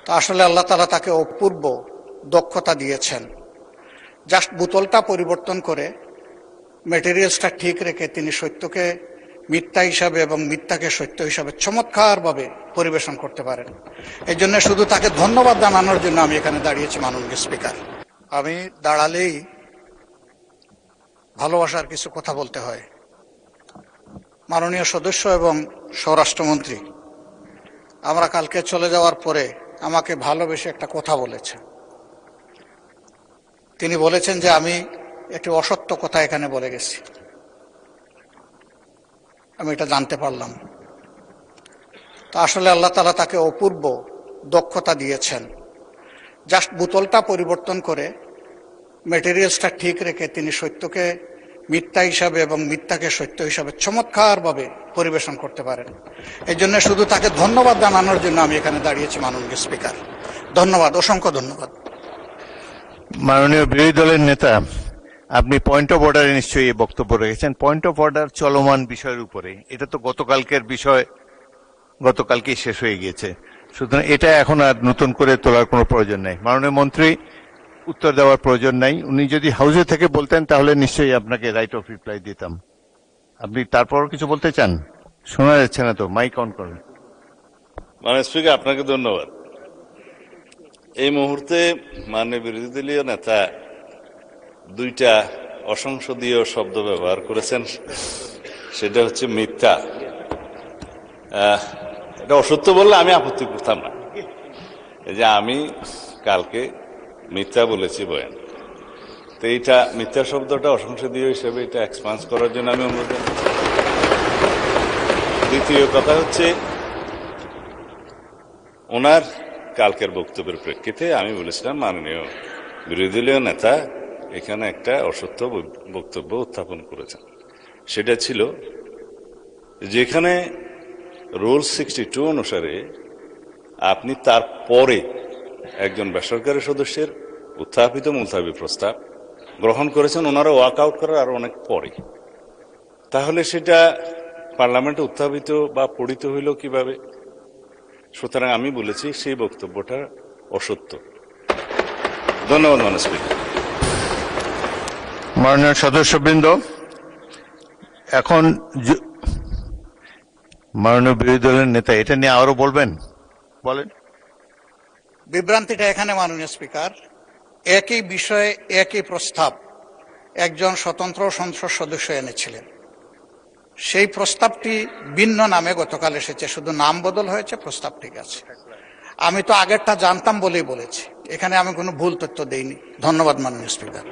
তো আসলে আল্লাহ তাআলা তাকে অপূর্ব দক্ষতা দিয়েছেন। জাস্ট বোতলটা পরিবর্তন করে ম্যাটেরিয়ালসটা ঠিক রেখে তিনি সত্যকে মিথ্যা হিসাবে এবং মিথ্যাকে সত্য হিসাবে চমৎকারভাবে পরিবেশন করতে পারেন। এই জন্য শুধু তাকে ধন্যবাদ জানানোর জন্য আমি এখানে দাঁড়িয়েছি মাননীয় স্পিকার। আমি দাঁড়ালেই ভালোবাসার কিছু কথা বলতে হয়। মাননীয় সদস্য এবং স্বরাষ্ট্রমন্ত্রী আমরা কালকে চলে যাওয়ার পরে আমাকে ভালোবেসে একটা কথা বলেছে। তিনি বলেছেন যে আমি একটি অসত্য কথা এখানে বলে গেছি। আমি এটা জানতে পারলাম। তো আসলে আল্লাহ তাআলা তাকে অপূর্ব দক্ষতা দিয়েছেন। জাস্ট বোতলটা পরিবর্তন করে ম্যাটেরিয়ালসটা ঠিক রেখে তিনি সত্যকে মিথ্যা হিসাবে এবং মিথ্যাকে সত্য হিসাবে চমৎকারভাবে পরিবেশন করতে পারেন। এই জন্য শুধু তাকে ধন্যবাদ জানানোর জন্য আমি এখানে দাঁড়িয়েছি মাননীয় স্পিকার। ধন্যবাদ, অসংখ্য ধন্যবাদ। মাননীয় বিরোধী দলের নেতা, আপনি পয়েন্ট অফ অর্ডারে নিশ্চয়ই এই বক্তব্য রেখেছেন। পয়েন্ট অফ অর্ডার চলমান বিষয়ের উপরে, এটা তো গতকালকের বিষয়, গতকালকেই শেষ হয়ে গিয়েছে, সুতরাং এটা এখন আর নতুন করে তোলার কোনো প্রয়োজন নেই। মাননীয় মন্ত্রী উত্তর দেওয়ার প্রয়োজন নাই। উনি যদি হাউসে থেকে বলতেন তাহলে নিশ্চয়ই আপনাকে রাইট অফ রিপ্লাই দিতাম। আপনি তারপর কিছু বলতে চান? শোনা যাচ্ছে না তো, মাইক অন করুন। মাননীয় স্পিকার, আপনাকে ধন্যবাদ। এই মুহূর্তে মাননীয় বিরোধী দলীয় নেতা দুইটা অসংসদীয় শব্দ ব্যবহার করেছেন, সেটা হচ্ছে মিথ্যা। এটা অসত্য বললে আমি আপত্তি করতাম না। এই যে আমি কালকে মিথ্যা বলেছি বয়ান, তো এইটা মিথ্যা শব্দটা অসংসদীয় হিসেবে এটা এক্সপান্স করার জন্য আমি অনুরোধ জানাই। দ্বিতীয় কথা হচ্ছে, ওনার কালকের বক্তব্যের প্রেক্ষিতে আমি বলেছিলাম মাননীয় বিরোধী দলীয় নেতা এখানে একটা অসত্য বক্তব্য উত্থাপন করেছেন। সেটা ছিল যেখানে রুল 62 অনুসারে আপনি তারপরে একজন বেসরকারি সদস্যের উত্থাপিত মুলতাবি প্রস্তাব গ্রহণ করেছেন, ওনারা ওয়াক আউট করার আরো অনেক পরে, তাহলে সেটা পার্লামেন্টে উত্থাপিত বা পড়িত হইল কিভাবে? সুতরাং আমি বলেছি সেই বক্তব্যটা অসত্য। ধন্যবাদ মাননীয় স্পিকার। মাননীয় সদস্যবৃন্দ, এখন মাননীয় বিরোধী দলের নেতা এটা নিয়ে আরো বলবেন, বলেন। বিভ্রান্তিটা এখানে মাননীয় স্পিকার, একই বিষয়ে একই প্রস্তাব একজন স্বতন্ত্র সংসদ সদস্য এনেছিলেন। সেই প্রস্তাবটি ভিন্ন নামে গতকাল এসেছে, শুধু নাম বদল হয়েছে, প্রস্তাব ঠিক আছে। আমি তো আগেরটা জানতাম বলেই বলেছি, এখানে আমি কোনো ভুল তথ্য দেইনি। ধন্যবাদ মাননীয় স্পিকার।